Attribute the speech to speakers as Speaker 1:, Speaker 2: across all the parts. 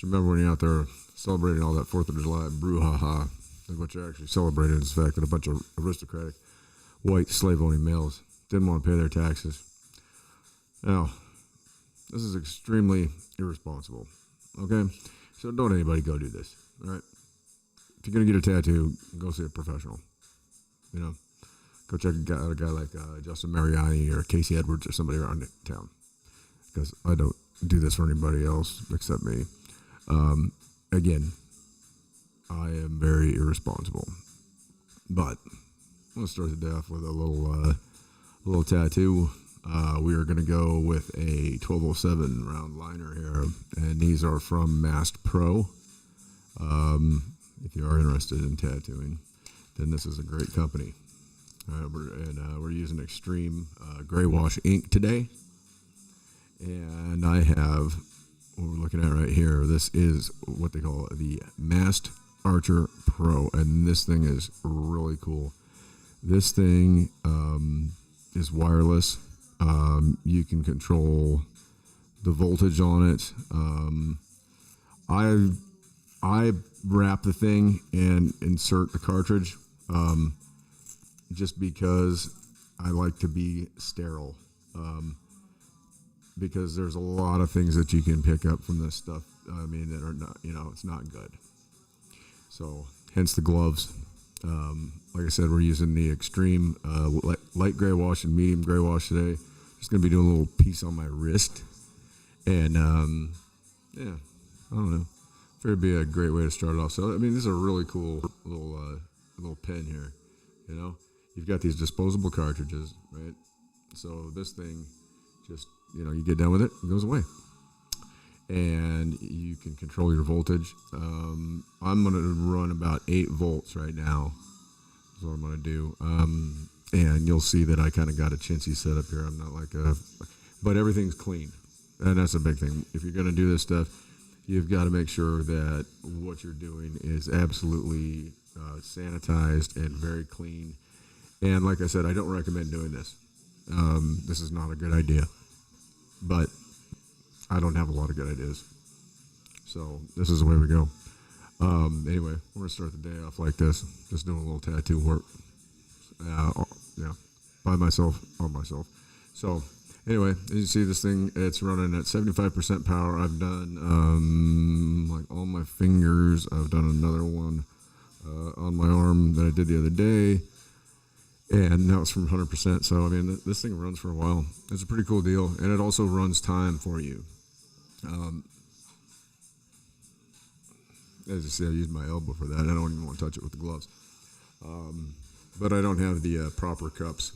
Speaker 1: Just remember when you're out there celebrating all that 4th of July brouhaha, and what you're actually celebrating is the fact that a bunch of aristocratic white slave-owning males didn't want to pay their taxes. Now, this is extremely irresponsible, okay? So don't anybody go do this, all right? If you're going to get a tattoo, go see a professional, you know? Go check out a guy like Justin Mariani or Casey Edwards or somebody around town, because I don't do this for anybody else except me. Again, I am very irresponsible, but I'm going to start the day off with a little tattoo. We are going to go with a 1207 round liner here, and these are from Mast Pro. If you are interested in tattooing, then this is a great company. We're using Extreme Gray Wash ink today, and I have what we're looking at right here. This is what they call the Mast Archer Pro, and this thing is really cool. This thing is wireless. You can control the voltage on it. I wrap the thing and insert the cartridge just because I like to be sterile. Because there's a lot of things that you can pick up from this stuff. I mean, that are not, it's not good. So, hence the gloves. Like I said, we're using the Extreme light gray wash and medium gray wash today. Just going to be doing a little piece on my wrist. And, yeah, I don't know. Figured it'd be a great way to start it off. So, I mean, this is a really cool little pen here. You've got these disposable cartridges, right? So this thing just, you get done with it, it goes away. And you can control your voltage. I'm going to run about 8 volts right now. That's what I'm going to do. And you'll see that I kind of got a chintzy setup here. I'm not but everything's clean. And that's a big thing. If you're going to do this stuff, you've got to make sure that what you're doing is absolutely sanitized and very clean. And like I said, I don't recommend doing this. This is not a good idea. But I don't have a lot of good ideas. So this is the way we go. Anyway, we're going to start the day off like this. Just doing a little tattoo work. By myself, on myself. So anyway, as you see this thing, it's running at 75% power. I've done like all my fingers. I've done another one on my arm that I did the other day. And that was from 100%. So, I mean, this thing runs for a while. It's a pretty cool deal. And it also runs time for you. As you see, I used my elbow for that. I don't even want to touch it with the gloves. But I don't have the proper cups.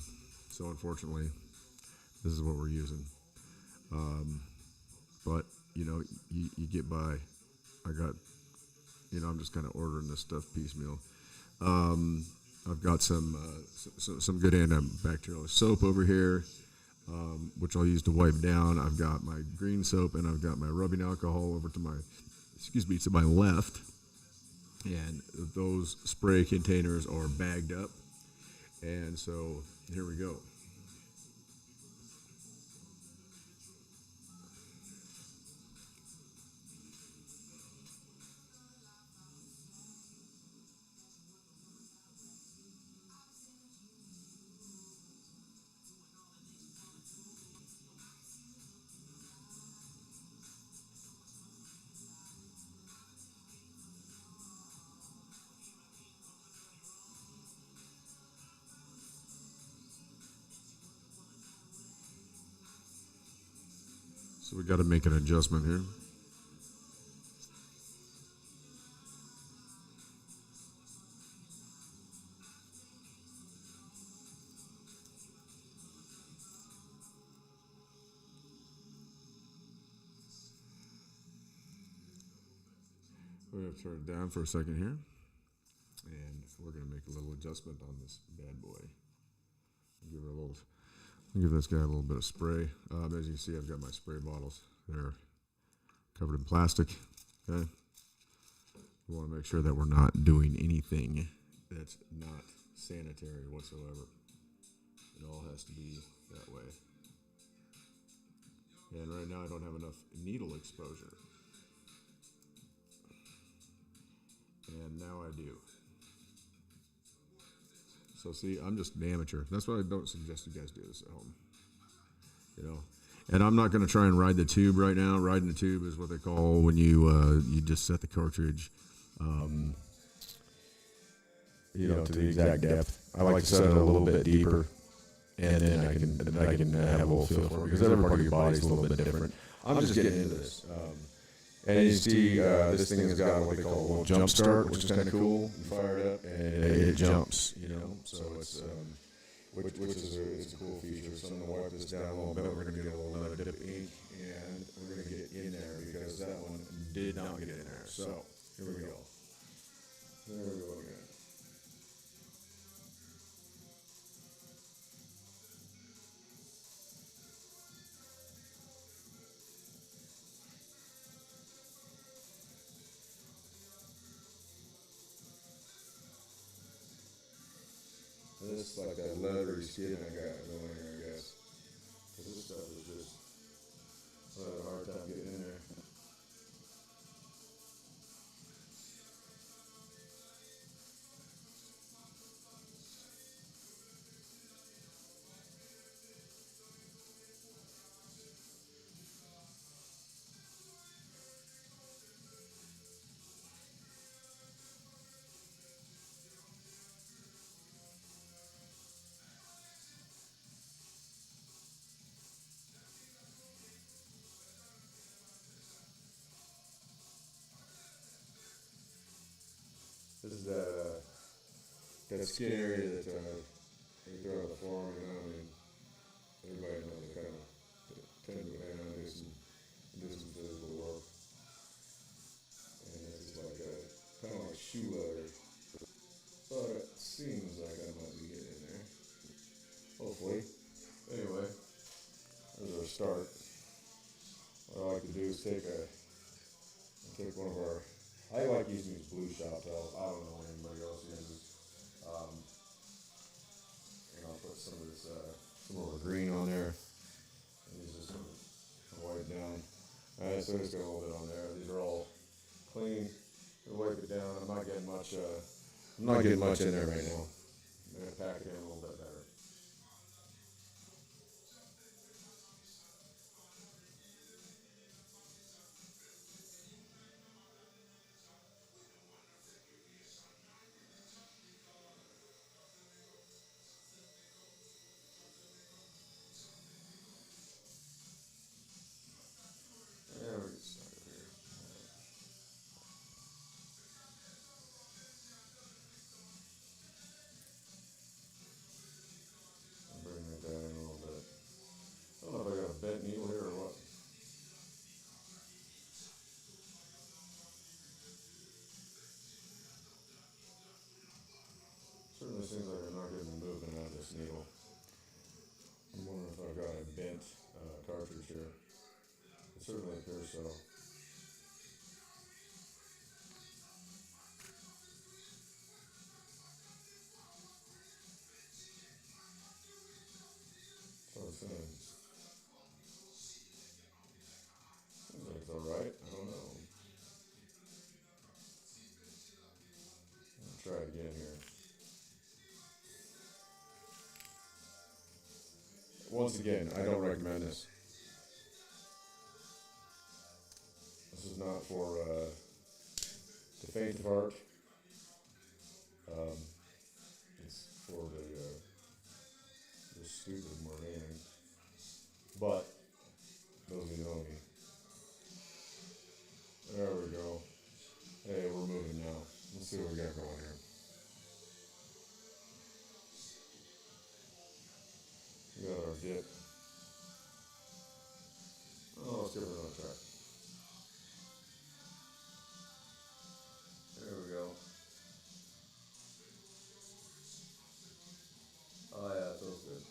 Speaker 1: So, unfortunately, this is what we're using. But, you get by. I'm just kind of ordering this stuff piecemeal. I've got some good antibacterial soap over here, which I'll use to wipe down. I've got my green soap and I've got my rubbing alcohol over to my left. And those spray containers are bagged up. And so here we go. So we got to make an adjustment here. We're going to turn it down for a second here. And we're going to make a little adjustment on this bad boy. Give this guy a little bit of spray. As you can see, I've got my spray bottles. They're covered in plastic. Okay. We want to make sure that we're not doing anything that's not sanitary whatsoever. It all has to be that way. And right now I don't have enough needle exposure. And now I do. So see, I'm just an amateur. That's why I don't suggest you guys do this at home. You know, and I'm not going to try and ride the tube right now. Riding the tube is what they call when you just set the cartridge, to the exact depth. I like to set it a little bit deeper, and then I can have a little feel for it because every part of your body is a little bit different. I'm just getting into this. And you see, this thing has got what they call a little jump start, which is kind of cool. You fire it up, and it jumps, So it's which is a cool feature. So I'm going to wipe this down a little bit. We're going to get a little dip of ink, and we're going to get in there because that one did not get in there. So here we go. There we go again. This is like that leathery skin I got going here, I guess. Because this stuff is just, I had a hard time getting in there. This is that skin area that you throw on the floor, everybody knows they kind of tend to hand on do some physical work. And it's just like kind of like shoe leather. But it seems like I might be getting in there. Hopefully. Anyway, there's our start. What I like to do is take one of our, I like using these blue shop towels. I don't know what anybody else uses. And I'll put some of this, some more green on there. And use this one, wipe down. Alright, so just got a little bit on there. These are all clean. Wipe it down. I'm not getting much in there right now. I'm going to pack it in a little bit better. There we get started here. I'll bring that down in a little bit. I don't know if I got a bent needle here or what. Certainly seems like I'm not getting the movement out of this needle. I'm wondering if I've got a bent cartridge here. It certainly appears so. So it seems like it's alright. I don't know. I'll try it again here. Once again, I don't recommend this. This is not for the faint of heart. It's for the stupid more than anything. But those who know me. There we go. Hey, we're moving now. Let's see what we got going here. We got our dip. Oh, let's give it another try. There we go. Oh yeah, it feels good.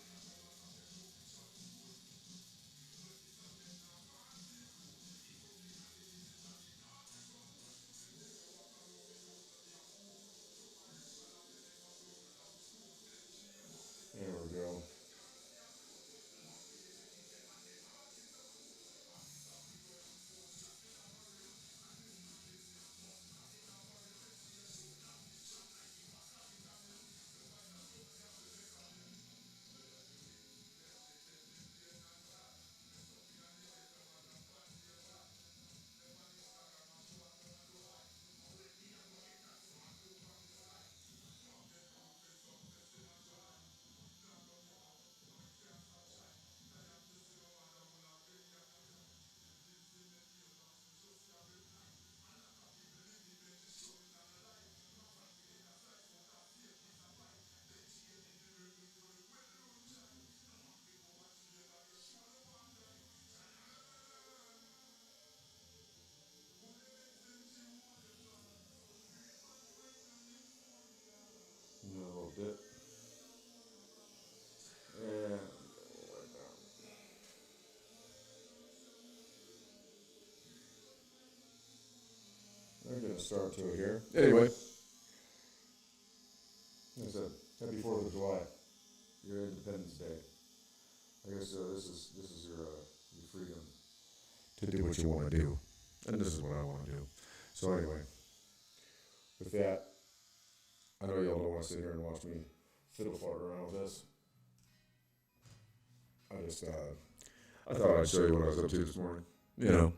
Speaker 1: I'm going to start to it here. Anyway, like I said, happy 4th of July, your Independence Day. I guess this is your freedom to do what you want to do, and this is what I want to do. So anyway, with that, I know y'all don't want to sit here and watch me fiddle fart around with this. I thought I'd show you what I was up to this morning. You know,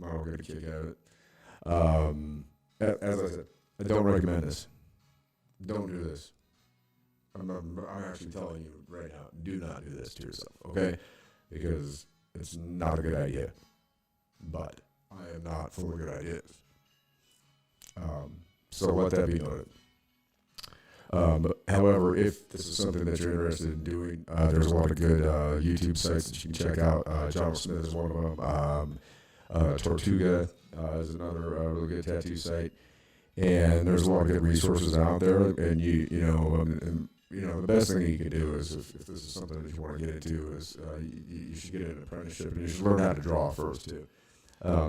Speaker 1: I'll get a kick out of it. As I said, I don't recommend this. Don't do this. I'm actually telling you right now, do not do this to yourself, okay? Because it's not a good idea. But I am not full of good ideas. So let that be noted. However, if this is something that you're interested in doing, there's a lot of good YouTube sites that you can check out. John Smith is one of them. Tortuga is another really good tattoo site. And there's a lot of good resources out there. And the best thing you can do is, if this is something that you want to get into, is you should get an apprenticeship, and you should learn how to draw first too.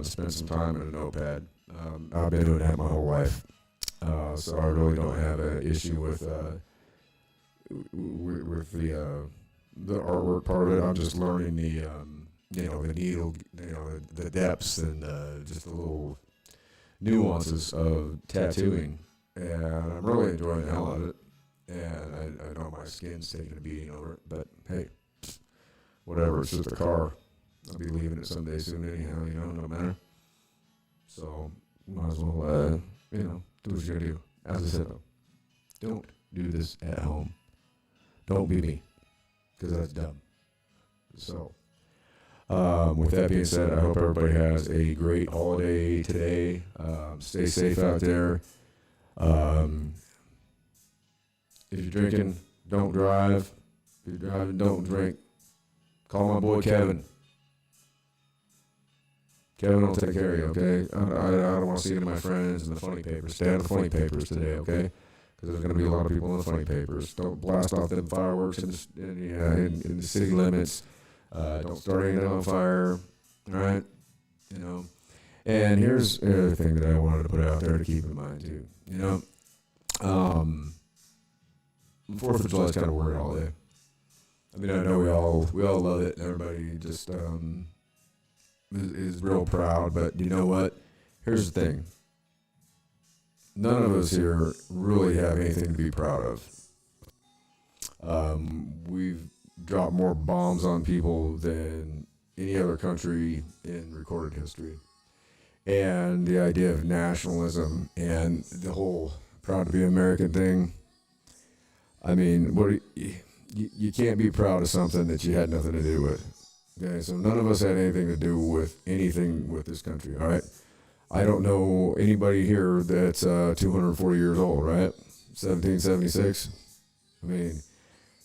Speaker 1: Spend some time in a notepad. I've been doing that my whole life. So I really don't have an issue with the artwork part of it. I'm just learning the needle, the depths and just the little nuances of tattooing, and I'm really enjoying the hell out of it. And I know my skin's taking a beating over it, but hey, whatever. It's just a car. I'll be leaving it someday soon anyhow. No matter. So might as well, do what you gotta do. As I said, though, don't do this at home. Don't be me, because that's dumb. So, with that being said, I hope everybody has a great holiday today. Stay safe out there. If you're drinking, don't drive. If you're driving, don't drink. Call my boy Kevin. Kevin will take care of you, okay? I don't want to see any of my friends in the funny papers. Stay out of the funny papers today, okay? Because there's going to be a lot of people in the funny papers. Don't blast off them fireworks in the city limits. Don't start anything on fire, all right? And here's the other thing that I wanted to put out there to keep in mind, too. 4th of July is kind of weird holiday. I mean, I know we all love it, and everybody just is real proud, but you know what? Here's the thing. None of us here really have anything to be proud of. We've dropped more bombs on people than any other country in recorded history. And the idea of nationalism and the whole proud to be American thing, I mean, you can't be proud of something that you had nothing to do with. Okay, so none of us had anything to do with anything with this country, all right? I don't know anybody here that's 240 years old, right? 1776. I mean,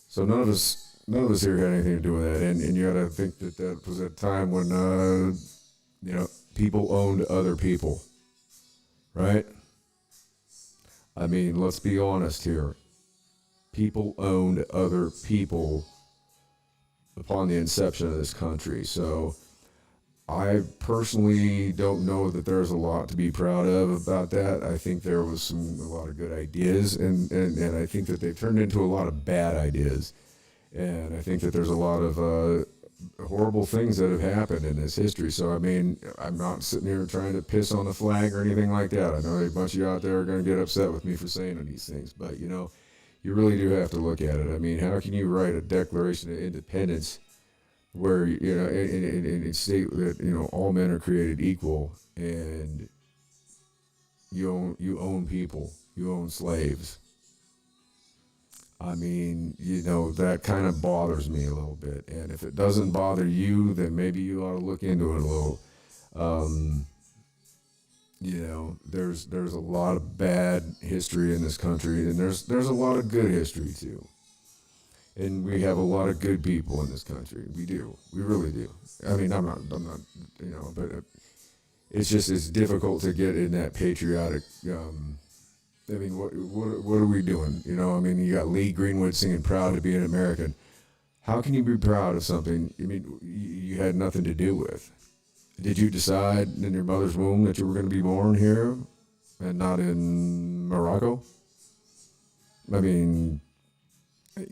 Speaker 1: so none of us here had anything to do with that, and you got to think that was a time when people owned other people, right? I mean, let's be honest here. People owned other people upon the inception of this country. So I personally don't know that there's a lot to be proud of about that. I think there was a lot of good ideas, and I think that they've turned into a lot of bad ideas. And I think that there's a lot of horrible things that have happened in this history. So, I mean, I'm not sitting here trying to piss on the flag or anything like that. I know a bunch of you out there are going to get upset with me for saying these things, but, you really do have to look at it. I mean, how can you write a Declaration of Independence where, and state that, all men are created equal, and you own people, you own slaves? I mean, that kind of bothers me a little bit. And if it doesn't bother you, then maybe you ought to look into it a little. There's a lot of bad history in this country, and there's a lot of good history too. And we have a lot of good people in this country. We do. We really do. I mean, I'm not, but it's difficult to get in that patriotic, I mean, what are we doing? You got Lee Greenwood singing "Proud to be an American." How can you be proud of something? I mean, you had nothing to do with. Did you decide in your mother's womb that you were going to be born here and not in Morocco? I mean,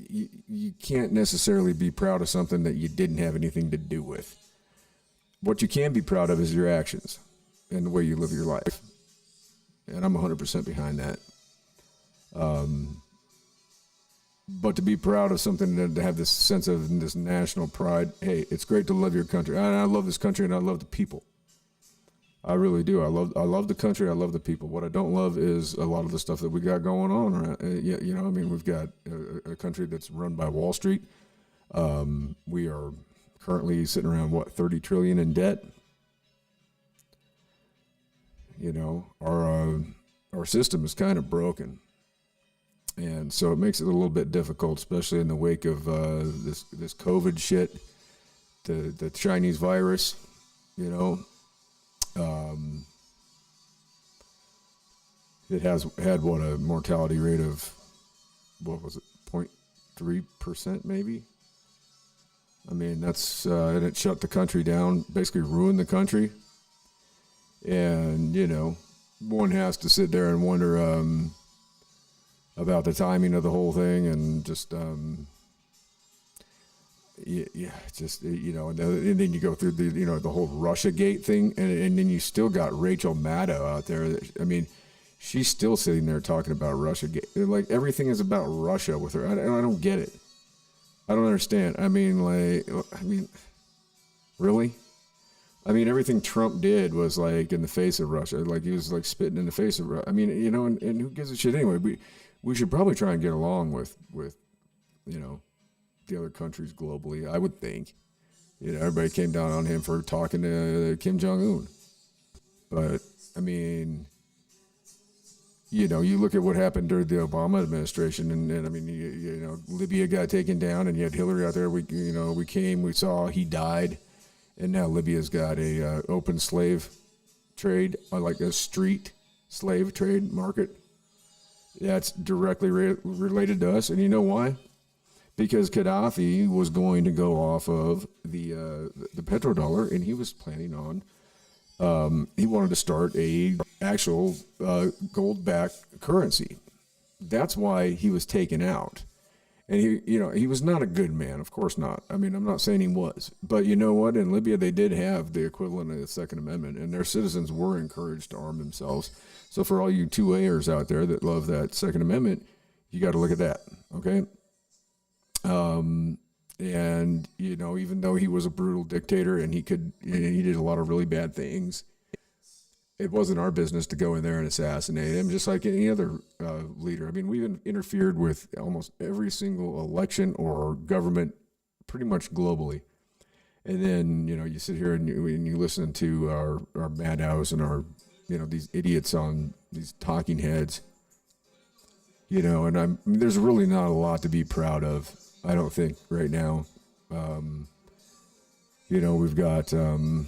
Speaker 1: you can't necessarily be proud of something that you didn't have anything to do with. What you can be proud of is your actions and the way you live your life. And I'm 100% behind that. But to be proud of something, to have this sense of this national pride, hey, it's great to love your country. I love this country and I love the people. I really do. I love the country. I love the people. What I don't love is a lot of the stuff that we got going on. I mean, we've got a country that's run by Wall Street. We are currently sitting around, 30 trillion in debt. You know, our system is kind of broken. And so it makes it a little bit difficult, especially in the wake of this COVID shit, the Chinese virus, you know. It has had a mortality rate of, 0.3% maybe? I mean, that's, and it shut the country down, basically ruined the country. And, you know, one has to sit there and wonder about the timing of the whole thing and just, and then you go through the whole Russiagate thing, and then you still got Rachel Maddow out there. I mean, she's still sitting there talking about Russiagate. Like, everything is about Russia with her. I don't get it. I don't understand. I mean, really? I mean, everything Trump did was like in the face of Russia. Like, he was like spitting in the face of Russia. I mean, you know, and who gives a shit anyway? We should probably try and get along with the other countries globally, I would think. You know, everybody came down on him for talking to Kim Jong-un. But, I mean, you know, you look at what happened during the Obama administration, and I mean, you know, Libya got taken down, and you had Hillary out there. We saw, he died, and now Libya's got a open slave trade, like a street slave trade market. That's directly related to us, and you know why? Because Gaddafi was going to go off of the petrodollar, and he was planning on, he wanted to start a actual gold-backed currency. That's why he was taken out. And he was not a good man, of course not. I mean, I'm not saying he was, but you know what? In Libya, they did have the equivalent of the Second Amendment, and their citizens were encouraged to arm themselves. So for all you 2A'ers out there that love that Second Amendment, you got to look at that, okay? And you know, even though he was a brutal dictator and he did a lot of really bad things, it wasn't our business to go in there and assassinate him, just like any other leader. I mean, we've interfered with almost every single election or government pretty much globally. And then, you know, you sit here and you listen to our Madhouse and our, you know, these idiots on these talking heads, you know, and there's really not a lot to be proud of, I don't think, right now. You know, we've got, you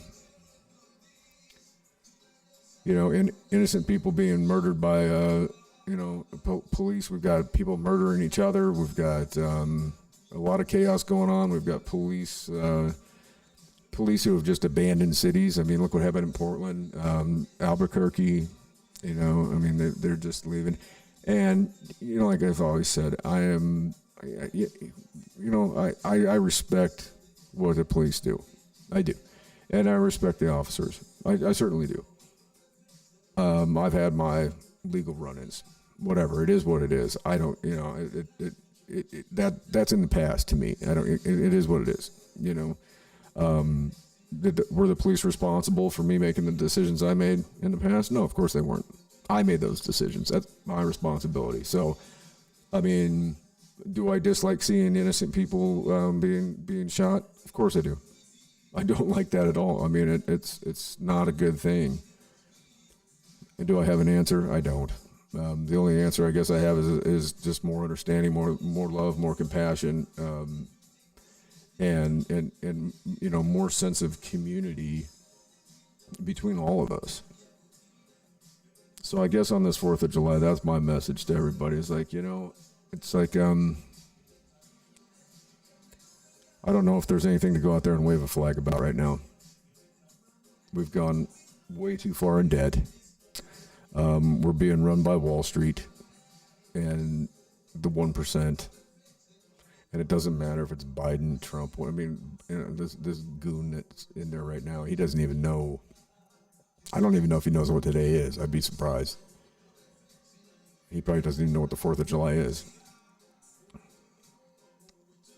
Speaker 1: know, innocent people being murdered by, you know, police. We've got people murdering each other. We've got a lot of chaos going on. We've got police who have just abandoned cities. I mean, look what happened in Portland, Albuquerque. You know, I mean, they're just leaving. And, you know, like I've always said, I respect what the police do. I do. And I respect the officers. I certainly do. I've had my legal run-ins. Whatever. It is what it is. I don't, you know, that's in the past to me. It is what it is, you know. Were the police responsible for me making the decisions I made in the past? No, of course they weren't. I made those decisions. That's my responsibility. So, I mean, do I dislike seeing innocent people being shot? Of course I do. I don't like that at all. I mean, it's not a good thing. And do I have an answer? I don't. The only answer I guess I have is just more understanding, more love, more compassion, and you know, more sense of community between all of us. So I guess on this 4th of July, that's my message to everybody. It's like, you know, it's like, I don't know if there's anything to go out there and wave a flag about right now.
Speaker 2: We've gone way too far in debt. We're being run by Wall Street and the 1%. And it doesn't matter if it's Biden, Trump. I mean, this goon that's in there right now, he doesn't even know. I don't even know if he knows what today is. I'd be surprised. He probably doesn't even know what the 4th of July is.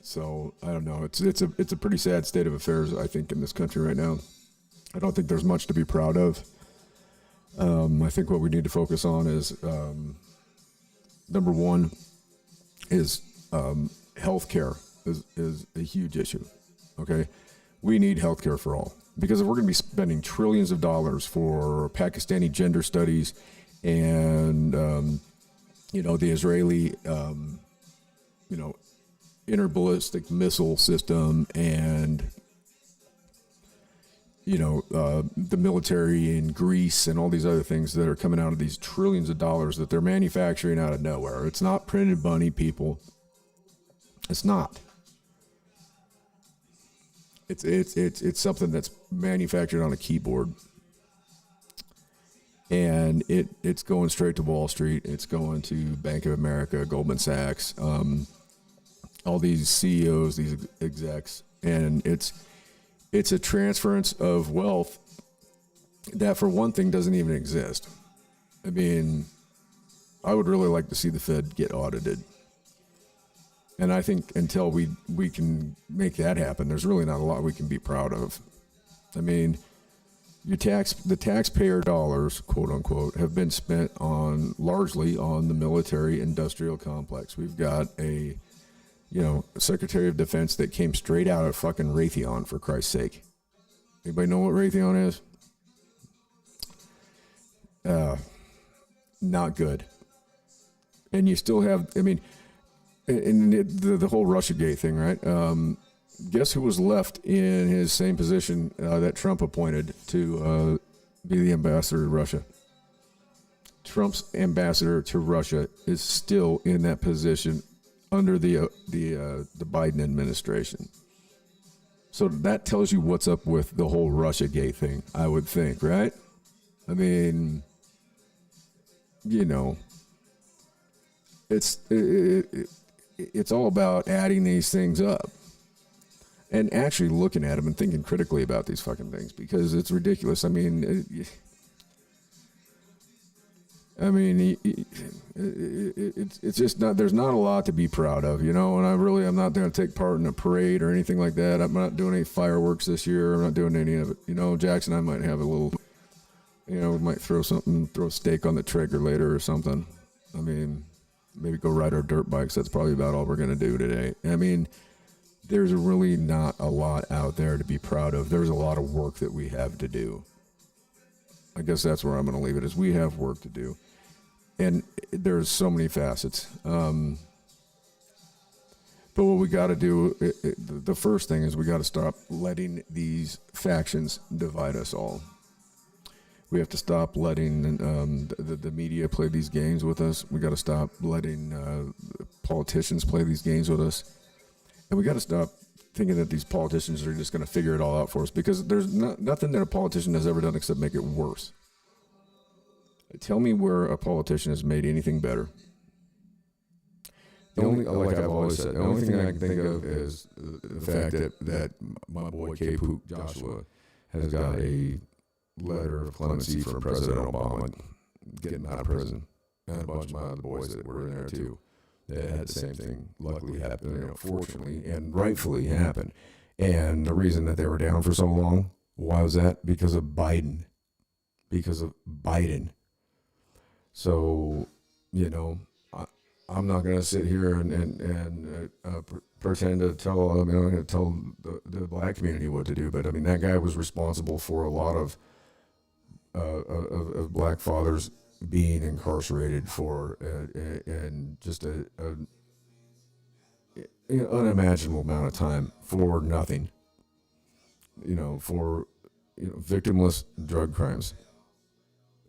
Speaker 2: So I don't know. It's a pretty sad state of affairs, I think, in this country right now. I don't think there's much to be proud of. I think what we need to focus on is number one is healthcare is a huge issue. Okay, we need healthcare for all, because if we're going to be spending trillions of dollars for Pakistani gender studies and the Israeli interballistic missile system and the military in Greece and all these other things that are coming out of these trillions of dollars that they're manufacturing out of nowhere. It's not printed money, people. It's not. It's something that's manufactured on a keyboard. And it's going straight to Wall Street. It's going to Bank of America, Goldman Sachs, all these CEOs, these execs. And it's a transference of wealth that, for one thing, doesn't even exist. I mean, I would really like to see the Fed get audited. And I think until we can make that happen, there's really not a lot we can be proud of. I mean, the taxpayer dollars, quote unquote, have been spent largely on the military industrial complex. We've got a Secretary of Defense that came straight out of fucking Raytheon, for Christ's sake. Anybody know what Raytheon is? Not good. And you still have, and the whole Russiagate thing, right? Guess who was left in his same position that Trump appointed to be the ambassador to Russia? Trump's ambassador to Russia is still in that position under the Biden administration. So that tells you what's up with the whole Russiagate thing, I would think, right? I mean, it's all about adding these things up and actually looking at them and thinking critically about these fucking things, because it's ridiculous. It's just not, there's not a lot to be proud of, and I'm not going to take part in a parade or anything like that. I'm not doing any fireworks this year. I'm not doing any of it. Jackson, I might have a little, we might throw a steak on the trigger later or something. Maybe go ride our dirt bikes. That's probably about all we're going to do today. There's really not a lot out there to be proud of. There's a lot of work that we have to do. I guess that's where I'm going to leave it, is we have work to do. And there's so many facets. But what we got to do, the first thing is we got to stop letting these factions divide us all. We have to stop letting the media play these games with us. We got to stop letting politicians play these games with us. And we got to stop thinking that these politicians are just going to figure it all out for us, because there's nothing that a politician has ever done except make it worse. Tell me where a politician has made anything better. Like I've always said, the only thing I can think of is the fact that my boy K. Pook Joshua has got a letter of clemency from President Obama getting out of prison, and a bunch of my other boys that were in there too. That had the same thing luckily happen, fortunately and rightfully happened. And the reason that they were down for so long, why was that? Because of Biden. So, I'm not going to sit here and pretend to tell, I'm going to tell the black community what to do. But that guy was responsible for a lot of black fathers being incarcerated for and just an unimaginable amount of time for nothing, for victimless drug crimes.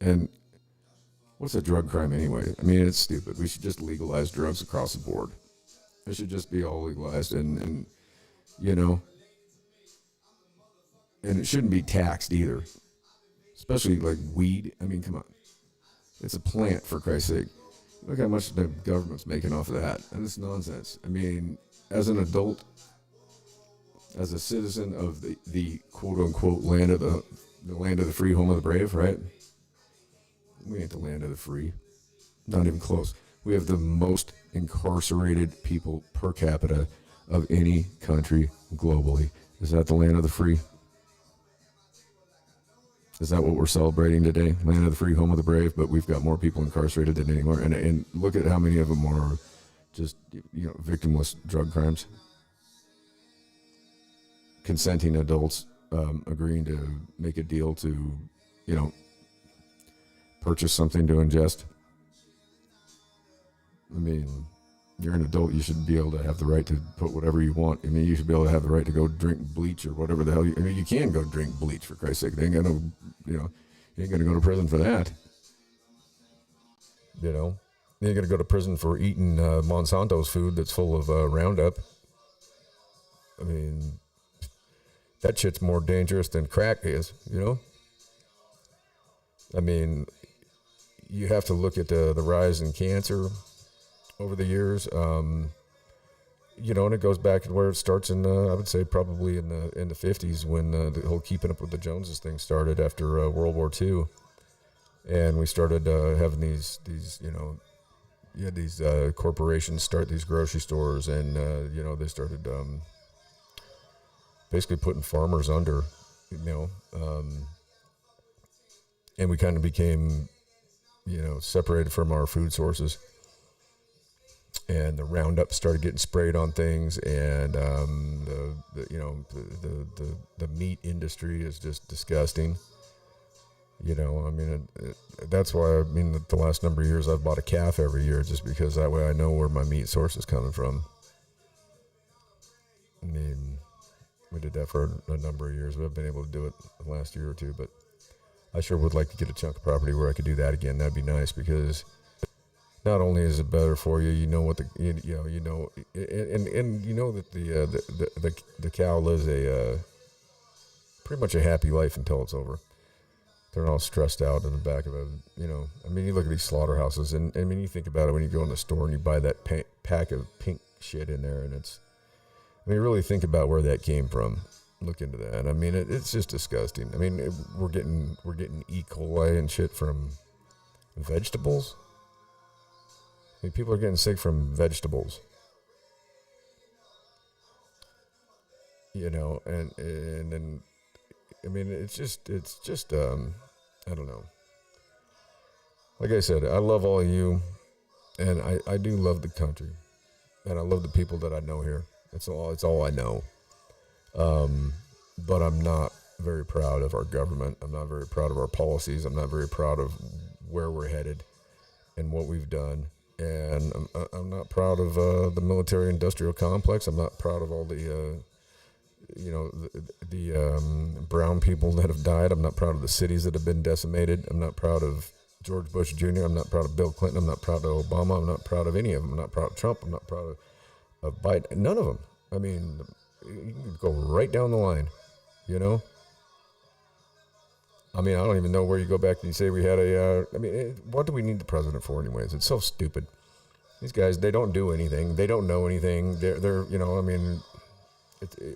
Speaker 2: And what's a drug crime anyway? It's stupid. We should just legalize drugs across the board. It should just be all legalized, and and it shouldn't be taxed either. especially like weed. I mean, come on. It's a plant, for Christ's sake. Look how much the government's making off of that. And it's nonsense. I mean, as an adult, as a citizen of the quote-unquote land of the land of the free, home of the brave, right? We ain't the land of the free. Not even close. We have the most incarcerated people per capita of any country globally. Is that the land of the free? Is that what we're celebrating today? Land of the free, home of the brave, but we've got more people incarcerated than anywhere. And look at how many of them are just, victimless drug crimes. Consenting adults agreeing to make a deal to, purchase something to ingest. I mean, you're an adult, you should be able to have the right to put whatever you want. I mean, you should be able to have the right to go drink bleach or whatever the hell you can go drink bleach, for Christ's sake. They ain't gonna, you ain't gonna go to prison for that. You ain't gonna go to prison for eating Monsanto's food that's full of Roundup. I mean, that shit's more dangerous than crack is, I mean, you have to look at the rise in cancer over the years, and it goes back to where it starts in, I would say probably in the 50s when the whole keeping up with the Joneses thing started after World War II, and we started having these corporations start these grocery stores, and they started basically putting farmers under, and we kind of became, separated from our food sources. And the Roundup started getting sprayed on things, and the meat industry is just disgusting. That's why the last number of years I've bought a calf every year, just because that way I know where my meat source is coming from. I mean, we did that for a number of years. We haven't been able to do it the last year or two, but I sure would like to get a chunk of property where I could do that again. That'd be nice, because not only is it better for you, that the cow lives a pretty much a happy life until it's over. They're not all stressed out in the back of it. You look at these slaughterhouses, and you think about it when you go in the store and you buy that pack of pink shit in there, and really think about where that came from. Look into that. It's just disgusting. We're getting E. coli and shit from vegetables. People are getting sick from vegetables. And then, it's just, I don't know. Like I said, I love all of you, and I do love the country, and I love the people that I know here. It's all I know. But I'm not very proud of our government. I'm not very proud of our policies. I'm not very proud of where we're headed and what we've done. And I'm not proud of the military-industrial complex. I'm not proud of all the brown people that have died. I'm not proud of the cities that have been decimated. I'm not proud of George Bush Jr. I'm not proud of Bill Clinton. I'm not proud of Obama. I'm not proud of any of them. I'm not proud of Trump. I'm not proud of Biden. None of them. You can go right down the line, I don't even know where you go back and you say we had what do we need the president for anyways? It's so stupid. These guys, they don't do anything. They don't know anything. They're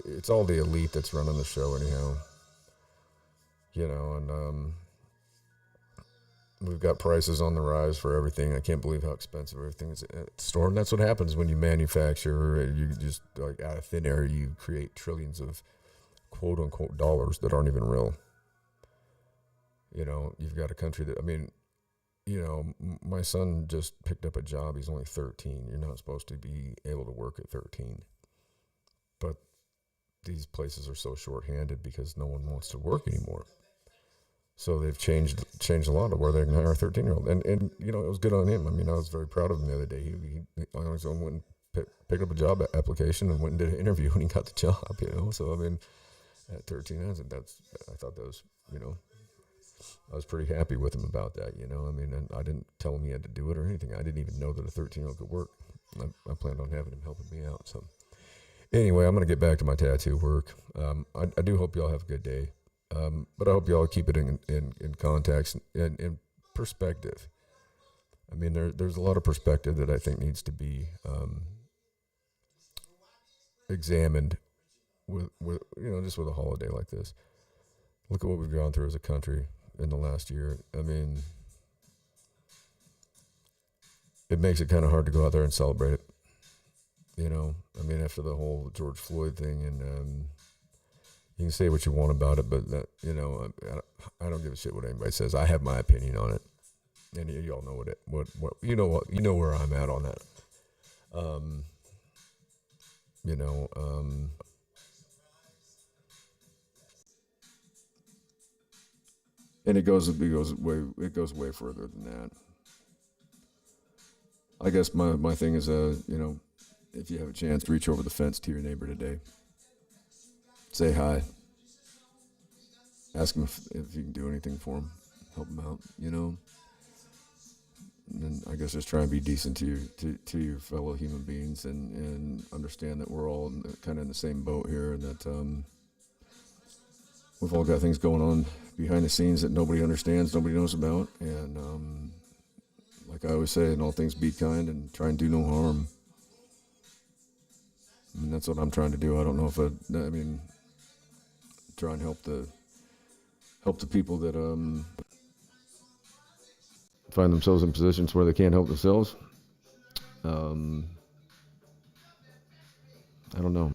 Speaker 2: it's all the elite that's running the show anyhow. And we've got prices on the rise for everything. I can't believe how expensive everything is at the store. And that's what happens when you manufacture. You just, like, out of thin air, you create trillions of quote-unquote dollars that aren't even real. You've got a country that, my son just picked up a job. He's only 13. You're not supposed to be able to work at 13. But these places are so short-handed because no one wants to work anymore. So they've changed a lot of where they can hire a 13-year-old. And it was good on him. I was very proud of him the other day. He on his own went and picked up a job application and went and did an interview, and he got the job, So, at 13, I thought that was, I was pretty happy with him about that, and I didn't tell him he had to do it or anything. I didn't even know that a 13-year-old could work. I planned on having him helping me out. So anyway, I'm going to get back to my tattoo work. I do hope y'all have a good day. But I hope y'all keep it in context and in perspective. I mean, there's a lot of perspective that I think needs to be examined with just with a holiday like this. Look at what we've gone through as a country in the last year. I mean, it makes it kind of hard to go out there and celebrate it. I mean, after the whole George Floyd thing, and you can say what you want about it, but that, I don't give a shit what anybody says. I have my opinion on it, and y'all know what where I'm at on that. And it goes way further than that. I guess my thing is, if you have a chance, reach over the fence to your neighbor today. Say hi. Ask him if you can do anything for him. Help him out, And then I guess just try and be decent to your fellow human beings and understand that we're all kind of in the same boat here, and that we've all got things going on behind the scenes that nobody understands, nobody knows about. And like I always say, in all things be kind and try and do no harm. I mean, that's what I'm trying to do. I don't know if try and help the people that find themselves in positions where they can't help themselves. I don't know.